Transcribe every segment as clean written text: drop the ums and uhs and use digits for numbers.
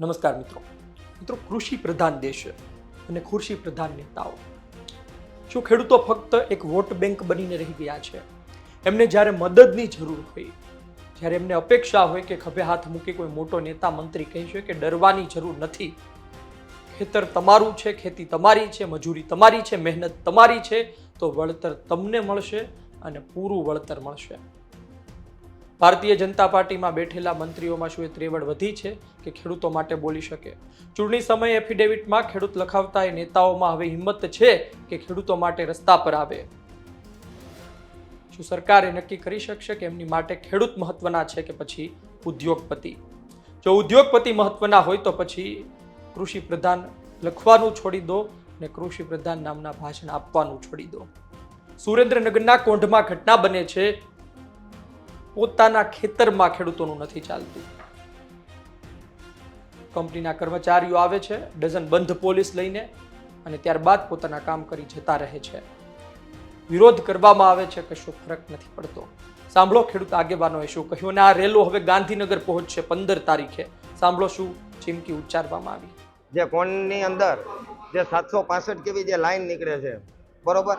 નમસ્કાર મિત્રો. કૃષિ પ્રધાન દેશ અને કૃષિ પ્રધાન નેતાઓ, શું ખેડૂતો ફક્ત એક વોટ બેંક બનીને રહી ગયા છે? એમને જ્યારે મદદની જરૂર હોય, જ્યારે એમને અપેક્ષા હોય કે ખભે હાથ મૂકી કોઈ મોટો નેતા મંત્રી કહેશે કે ડરવાની જરૂર નથી, ખેતર તમારું છે, ખેતી તમારી છે, મજૂરી તમારી છે, મહેનત તમારી છે, તો વળતર તમને મળશે અને પૂરું વળતર મળશે. ભારતીય જનતા પાર્ટીમાં બેઠેલા મંત્રીઓમાં શું એ ત્રેવડ વધી છે કે ખેડૂતો માટે બોલી શકે? ચૂંટણી સમયે એફિડેવિટમાં ખેડૂત લખાવતા એ નેતાઓમાં હવે હિંમત છે કે ખેડૂતો માટે રસ્તા પર આવે? શું સરકાર એ નક્કી કરી શકશે કે એમની માટે ખેડૂત મહત્વના છે કે પછી ઉદ્યોગપતિ? જો ઉદ્યોગપતિ મહત્વના હોય તો પછી કૃષિ પ્રધાન લખવાનું છોડી દો અને કૃષિ પ્રધાન નામના ભાષણ આપવાનું છોડી દો. સુરેન્દ્રનગરના કોંઢમાં ઘટના બને છે, પોતાના ખેતરમાં ખેડૂતોનું નથી ચાલતું. કંપનીના કર્મચારીઓ આવે છે ડઝન બંધ પોલીસ લઈને અને ત્યારબાદ પોતાના કામ કરી જતા રહે છે. વિરોધ કરવામાં આવે છે, કશો ફરક નથી પડતો. સાંભળો ખેડૂત આગેવાનોએ શું કહ્યું અને આ રેલો હવે ગાંધીનગર પહોંચશે 15 તારીખે. સાંભળો શું ચીમકી ઉચ્ચારવામાં આવી. જે કોણની અંદર જે 765 કેવી જે લાઈન નીકળે છે, બરોબર,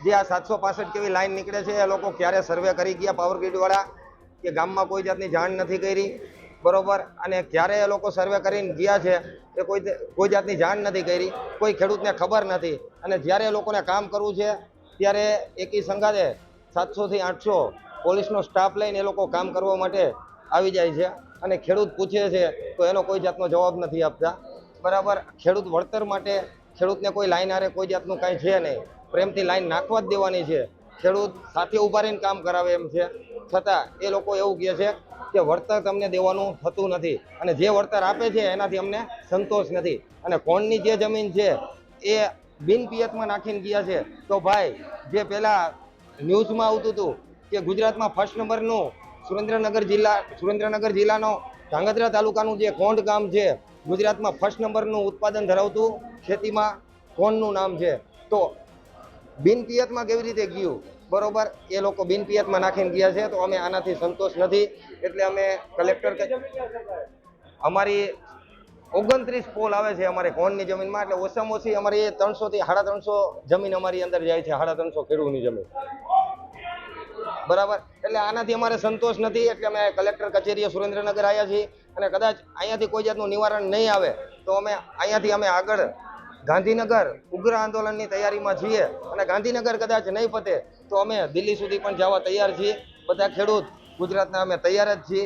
જે આ 765 કેવી લાઈન નીકળે છે, એ લોકો ક્યારે સર્વે કરી ગયા પાવર ગ્રીડ વાળા કે ગામમાં કોઈ જાતની જાણ નથી કરી, બરોબર, અને ક્યારે એ લોકો સર્વે કરીને ગયા છે એ કોઈ જાતની જાણ નથી કરી, કોઈ ખેડૂતને ખબર નથી. અને જ્યારે એ લોકોને કામ કરવું છે ત્યારે એકી સંગાતે 700 થી 800 પોલીસનો સ્ટાફ લઈને એ લોકો કામ કરવા માટે આવી જાય છે અને ખેડૂત પૂછે છે તો એનો કોઈ જાતનો જવાબ નથી આપતા, બરાબર. ખેડૂત વળતર માટે ખેડૂતને કોઈ લાઈન આરે કોઈ જાતનું કાંઈ છે નહીં, પ્રેમથી લાઈન નાખવા જ દેવાની છે. ખેડૂત સાથે ઉભા રહીને કામ કરાવે એમ છે, છતાં એ લોકો એવું કહે છે કે વળતર તમને દેવાનું થતું નથી અને જે વળતર આપે છે એનાથી અમને સંતોષ નથી. અને કોણની જે જમીન છે એ બિન પિયતમાં નાખીને ગયા છે. તો ભાઈ, જે પહેલા ન્યૂઝમાં આવતું હતું કે ગુજરાતમાં ફર્સ્ટ નંબરનું સુરેન્દ્રનગર જિલ્લાનો ધાંગધ્રા તાલુકાનું જે કોંઢ ગામ છે, ગુજરાતમાં ફર્સ્ટ નંબરનું ઉત્પાદન ધરાવતું ખેતીમાં કોણનું નામ છે, તો બિન પિયતમાં કેવી રીતે ગયું? બરોબર, એ લોકો બિન પિયતમાં નાખીને ગયા છે. તો અમે આનાથી સંતોષ નથી, એટલે અમે કલેક્ટર અમારી 29 પોલ આવે છે અમારે કોણની જમીનમાં, એટલે ઓછામાં ઓછી અમારી 300 થી 350 જમીન અમારી અંદર જાય છે, 350 ખેડૂતની જમીન, બરાબર. એટલે આનાથી અમારે સંતોષ નથી, એટલે અમે કલેક્ટર કચેરીએ સુરેન્દ્રનગર આવ્યા છીએ અને કદાચ અહીંયાથી કોઈ જાતનું નિવારણ નહીં આવે તો અમે અહીંયાથી અમે આગળ ગાંધીનગર ઉગ્ર આંદોલનની તૈયારીમાં છીએ અને ગાંધીનગર કદાચ નહીં પતે તો અમે દિલ્હી સુધી પણ જવા તૈયાર છીએ. બધા ખેડૂત ગુજરાતના અમે તૈયાર જ છીએ.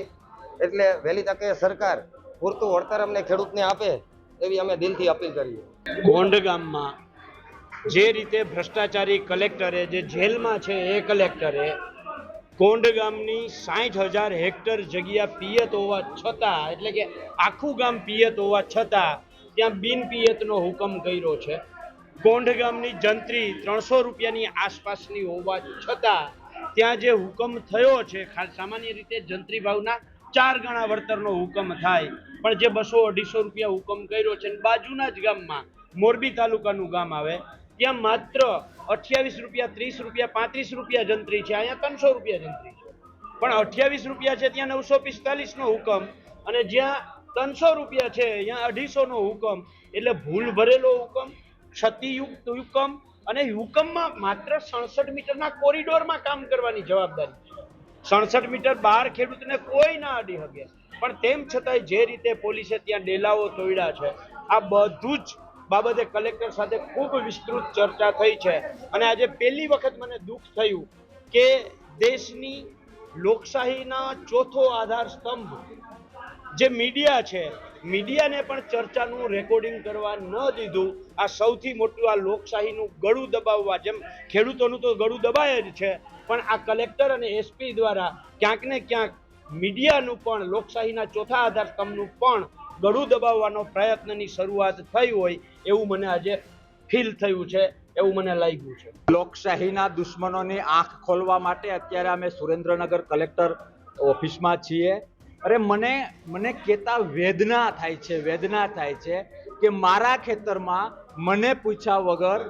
એટલે વહેલી તકે સરકાર પૂરતું વળતર અમને ખેડૂતને આપે એવી અમે દિલથી અપીલ કરીએ. કોંઢ ગામમાં જે રીતે ભ્રષ્ટાચારી કલેક્ટરે, જે જેલમાં છે એ કલેક્ટરે કોંઢ ગામની 60,000 હેક્ટર જગ્યા પિયત હોવા છતાં, એટલે કે આખું ગામ પિયત હોવા છતાં ત્યાં બિન પિયતનો હુકમ કર્યો છે. કોંઢ ગામની જંત્રી 300 રૂપિયાની આસપાસની હોવા છતાં ત્યાં જે હુકમ થયો છે, સામાન્ય રીતે જંત્રી ભાવના 4 ગણા વળતરનો હુકમ થાય, પણ જે 200-250 રૂપિયા હુકમ કર્યો છે. બાજુના જ ગામમાં મોરબી તાલુકાનું ગામ આવે, ત્યાં માત્ર 28 રૂપિયા, 30 રૂપિયા, 35 રૂપિયા જંત્રી છે, અહીંયા 300 રૂપિયા જંત્રી છે. પણ 28 રૂપિયા છે ત્યાં 945 નો હુકમ, અને જ્યાં 300 રૂપિયા છે અહીંયા 250 નો હુકમ. એટલે ભૂલ ભરેલો હુકમ, ક્ષતિયુક્ત હુકમ, અને હુકમમાં માત્ર 67 મીટરના કોરિડોરમાં કામ કરવાની જવાબદારી છે. 67 મીટર બહાર ખેડૂતને કોઈ ના અડી શકે, પણ તેમ છતાંય જે રીતે પોલીસે ત્યાં ડેલાઓ તોડ્યા છે, આ બધું જ બાબતે કલેક્ટર સાથે ખૂબ વિસ્તૃત ચર્ચા થઈ છે. અને આજે પહેલી વખત મને દુઃખ થયું કે દેશની લોકશાહીના ચોથો આધાર સ્તંભ જે મીડિયા છે, મીડિયાને પણ ચર્ચાનું રેકોર્ડિંગ કરવા ન દીધું. આ સૌથી મોટું આ લોકશાહીનું ગળું દબાવવા, જેમ ખેડૂતોનું તો ગળું દબાય જ છે, પણ આ કલેક્ટર અને એસપી દ્વારા ક્યાંક ને ક્યાંક મીડિયાનું પણ, લોકશાહીના ચોથા આધાર સ્તંભનું પણ ગળું દબાવવાનો પ્રયત્નની શરૂઆત થઈ હોય એવું મને આજે ફીલ થયું છે, એવું મને લાગ્યું છે. લોકશાહીના દુશ્મનોની આંખ ખોલવા માટે અત્યારે અમે સુરેન્દ્રનગર કલેક્ટર ઓફિસમાં છીએ. અરે મને કહેતા વેદના થાય છે કે મારા ખેતરમાં મને પૂછ્યા વગર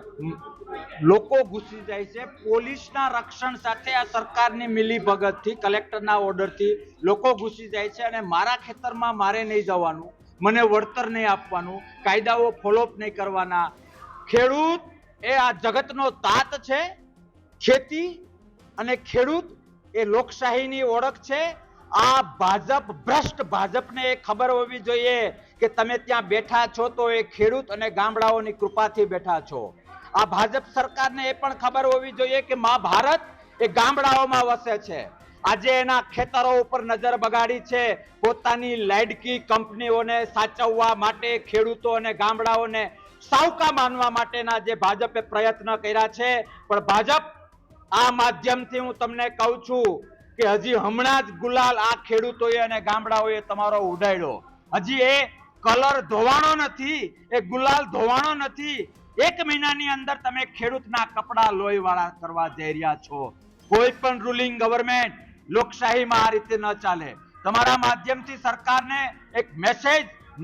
લોકો ઘૂસી જાય છે. પોલીસના રક્ષણ સાથે આ સરકારની મિલીભગતથી, કલેક્ટરના ઓર્ડરથી લોકો ઘૂસી જાય છે અને મારા ખેતરમાં મારે નહીં જવાનું, મને વળતર નહીં આપવાનું, કાયદાઓ ફોલોઅપ નહીં કરવાના. ખેડૂત એ આ જગતનો તાત છે. ખેતી અને ખેડૂત એ લોકશાહીની ઓળખ છે. આ ભાજપ ભ્રષ્ટ ભાજપને એ ખબર હોવી જોઈએ કે તમે ત્યાં બેઠા છો તો એ ખેડૂત અને ગામડાઓની કૃપાથી બેઠા છો. આ ભાજપ સરકારને એ પણ ખબર હોવી જોઈએ કે મા ભારત એ ગામડાઓમાં વસે છે. આજે એના ખેતરો ઉપર નજર બગાડી છે. પોતાની લાડકી કંપનીઓને સાચવવા માટે ખેડૂતો અને ગામડાઓને સાવકા માનવા માટેના જે ભાજપે પ્રયત્ન કર્યા છે. પણ ભાજપ, આ માધ્યમથી હું તમને કહું છું કે હજી હમણાં જ ગુલાલ આ ખેડૂતોએ અને ગામડાઓએ તમારો ઉડાડ્યો. હજી એ કલર ધોવાનો નથી, એ ગુલાલ ધોવાનો નથી. 1 મહિનાની અંદર તમે ખેડૂતના કપડા લોહીવાળા કરવા જઈ રહ્યા છો. કોઈ પણ રૂલિંગ ગવર્મેન્ટ લોકશાહીમાં આ રીતે ન ચાલે. તમારા માધ્યમથી સરકારને એક મેસેજ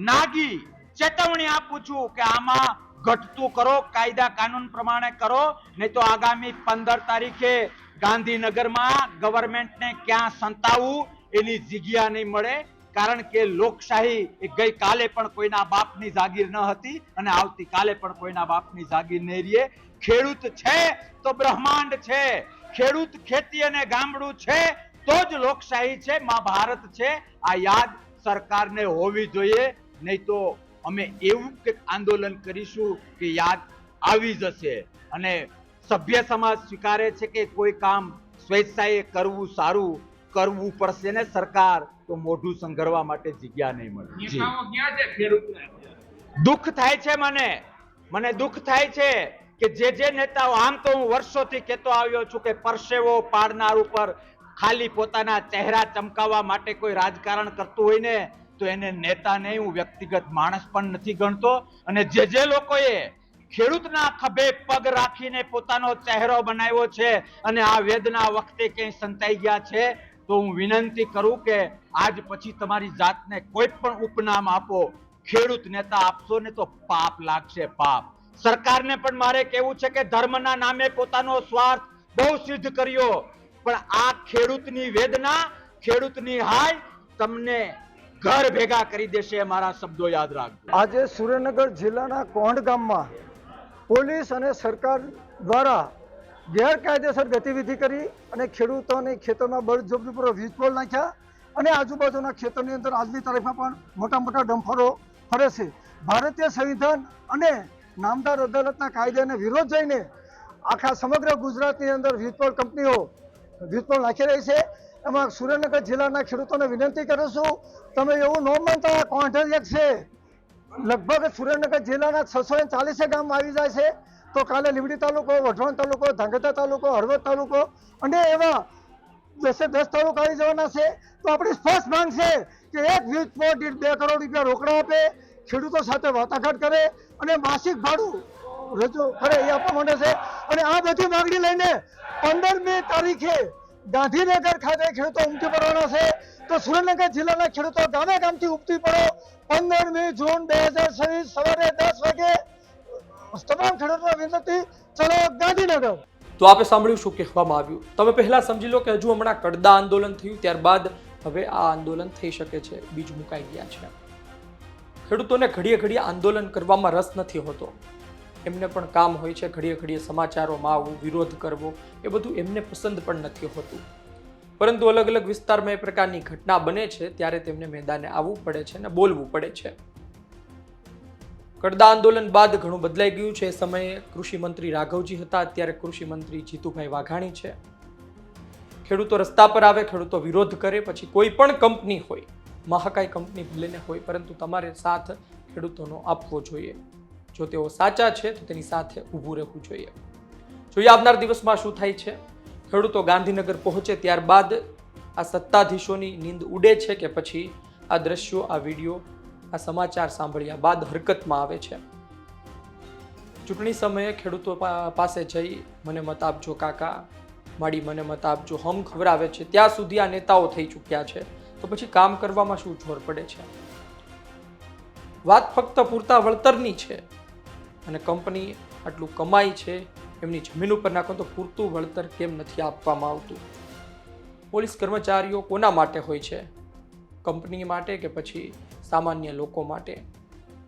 નાગી ચેતવણી આપું છું કે આમાં ઘટતું કરો, કાયદા કાનૂન પ્રમાણે કરો, નહીં તો આગામી 15 તારીખે ગાંધીનગરમાં ગવર્મેન્ટને ક્યાં સંતાવવું એની જગ્યા નહીં મળે. કારણ કે લોકશાહી એ ગઈકાલે પણ કોઈના બાપની જાગીર ન હતી અને આવતીકાલે પણ કોઈના બાપની જાગીર નહીં રહે. ખેડૂત છે તો બ્રહ્માંડ છે. ખેડૂત, ખેતી અને ગામડું છે તો જ લોકશાહી છે, મા ભારત છે. આ યાદ સરકારને હોવી જોઈએ. નહીં તો અમે એવું કંઈક આંદોલન કરીશું કે યાદ આવી જશે. અને સભ્ય સમાજ સ્વીકારે છે કે કોઈ કામ સ્વેચ્છાએ કરવું સારું, કરવું પડશે ને સરકાર તો મોઢું સંઘરવા માટે જગ્યા નહીં મળે. દુઃખ થાય છે મને દુઃખ થાય છે કે જે નેતાઓ, આમ તો હું વર્ષોથી કહેતો આવ્યો છું કે પરસેવો પાડનાર ઉપર ખાલી પોતાના ચહેરા ચમકાવવા માટે કોઈ રાજકારણ કરતું હોય ને તો એને નેતા નહીં, હું વ્યક્તિગત માણસ પણ નથી ગણતો. અને જે લોકોએ ખેડૂતના ખભે પગ રાખીને પોતાનો ચહેરો બનાવ્યો છે અને આ વેદના વખતે ક્યાંય સંતાઈ ગયા છે, તો હું વિનંતી કરું કે આજ પછી તમારી જાતને કોઈ પણ ઉપનામ આપો, ખેડૂત નેતા આપશો ને તો પાપ લાગશે, પાપ. સરકારને પણ મારે કહેવું છે કે ધર્મના નામે પોતાનો સ્વાર્થ બહુ સિદ્ધ કર્યો, પણ આ ખેડૂતની વેદના, ખેડૂતની હાય તમને ઘર ભેગા કરી દેશે. મારા શબ્દો યાદ રાખજો. આજે સુરેન્દ્રનગર જિલ્લાના કોંઢ ગામમાં પોલીસ અને સરકાર દ્વારા ગેરકાયદેસર ગતિવિધિ કરી અને ખેડૂતોની ખેતરમાં બળજબરીપૂર્વક વીજપોલ નાખ્યા અને આજુબાજુના ખેતરની અંદર આજની તારીખમાં પણ મોટા મોટા ડમ્ફરો ફરે છે. ભારતીય સંવિધાન અને નામદાર અદાલતના કાયદાને વિરોધ જઈને આખા સમગ્ર ગુજરાતની અંદર વીજપોલ કંપનીઓ વીજપોલ નાખી રહી છે. એમાં સુરેન્દ્રનગર જિલ્લાના ખેડૂતોને વિનંતી કરું છું, તમે એવું ન માનતા કોંઢ એક છે, લગભગ સુરેન્દ્રનગર જિલ્લાના 640 ગામ આવી જાય છે. તો કાલે લીંબડી તાલુકો, વઢવાણ તાલુકો, ધાંગધ્રા તાલુકો, હળવદ તાલુકો અને એવા 10 તાલુકા આવી જવાના છે. તો આપણી સ્પષ્ટ માંગ છે કે એક વીજ પોલ દીઠ 2 કરોડ રૂપિયા રોકડા આપે, ખેડૂતો સાથે વાટાઘાટ કરે અને માસિક ભાડું રજૂ કરે એ આપવા માંડે છે. અને આ બધી માંગણી લઈને 15મી તારીખે ગાંધીનગર ખાતે ખેડૂતો ઉમટી પડવાના છે. તો સુરેન્દ્રનગર જિલ્લાના ખેડૂતો ગામે ગામથી ઉમટી પડો. 15મી જૂન 2026 સવારે 10 વાગે તમામ ખેડૂતોને વિનંતી, ચલો ગાંધીનગર. તો આપે સાંભળ્યું શું કહેવામાં આવ્યું. તમે પહેલા સમજી લો કે હજુ હમણાં કડદા આંદોલન થયું, ત્યારબાદ હવે આ આંદોલન થઈ શકે છે, બીજ મુકાઈ ગયા છે. ખેડૂતોને ઘડીએ ઘડીએ આંદોલન કરવામાં રસ નથી હોતો. એમને પણ કામ હોય છે, ઘડીએ ઘડીએ સમાચારોમાં આવવું, વિરોધ કરવો, એ બધું એમને પસંદ પણ નથી હોતું. પરંતુ અલગ અલગ વિસ્તારમાં એ પ્રકારની ઘટના બને છે ત્યારે તેમને મેદાને આવવું પડે છે અને બોલવું પડે છે. કડદા આંદોલન બાદ ઘણું બદલાઈ ગયું છે. એ સમયે કૃષિ મંત્રી રાઘવજી હતા, અત્યારે કૃષિ મંત્રી જીતુભાઈ વાઘાણી છે. ખેડૂતો રસ્તા પર આવે, ખેડૂતો વિરોધ કરે, પછી કોઈ પણ કંપની હોય, મહાકાય કંપની ભલે ને હોય, પરંતુ તમારે સાથ ખેડૂતોનો આપવો જોઈએ. જો તેઓ સાચા છે તો તેની સાથે ઊભું રહેવું જોઈએ. જોઈએ આવનાર દિવસમાં શું થાય છે. ખેડૂતો ગાંધીનગર પહોંચે ત્યારબાદ આ સત્તાધીશોની નીંદ ઉડે છે કે પછી આ દ્રશ્યો, આ વિડીયો, આ સમાચાર સાંભળ્યા બાદ હરકતમાં આવે છે. ચૂંટણી સમયે ખેડૂતો પાસે જઈ મને મત આપજો કાકા, માડી મને મત આપજો, હમ ખવડાવે છે, ત્યાં સુધી આ નેતાઓ થઈ ચૂક્યા છે. તો પછી કામ કરવામાં શું જોર પડે છે? વાત ફક્ત પૂરતા વળતરની છે અને કંપની આટલું કમાઈ છે, એમની જમીન ઉપર નાખો તો પૂરતું વળતર કેમ નથી આપવામાં આવતું? પોલીસ કર્મચારીઓ કોના માટે હોય છે? કંપની માટે કે પછી સામાન્ય લોકો માટે?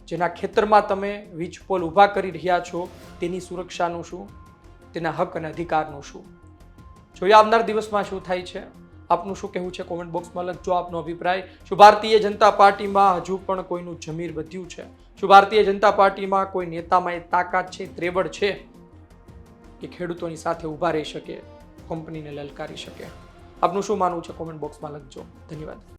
જેના ખેતરમાં તમે વીજ પોલ ઊભા કરી રહ્યા છો તેની સુરક્ષાનું શું, તેના હક અને અધિકારનું શું? જોઈએ આવનાર દિવસમાં શું થાય છે. આપનું શું કહેવું છે કોમેન્ટ બોક્સમાં લખજો આપનો અભિપ્રાય. શું ભારતીય જનતા પાર્ટીમાં હજુ પણ કોઈનું જમીર વધ્યું છે? શું ભારતીય જનતા પાર્ટીમાં કોઈ નેતામાં એ તાકાત છે, ત્રેવડ છે કે ખેડૂતોની સાથે ઊભા રહી શકે, કંપનીને લલકારી શકે? આપનું શું માનવું છે કોમેન્ટ બોક્સમાં લખજો. ધન્યવાદ.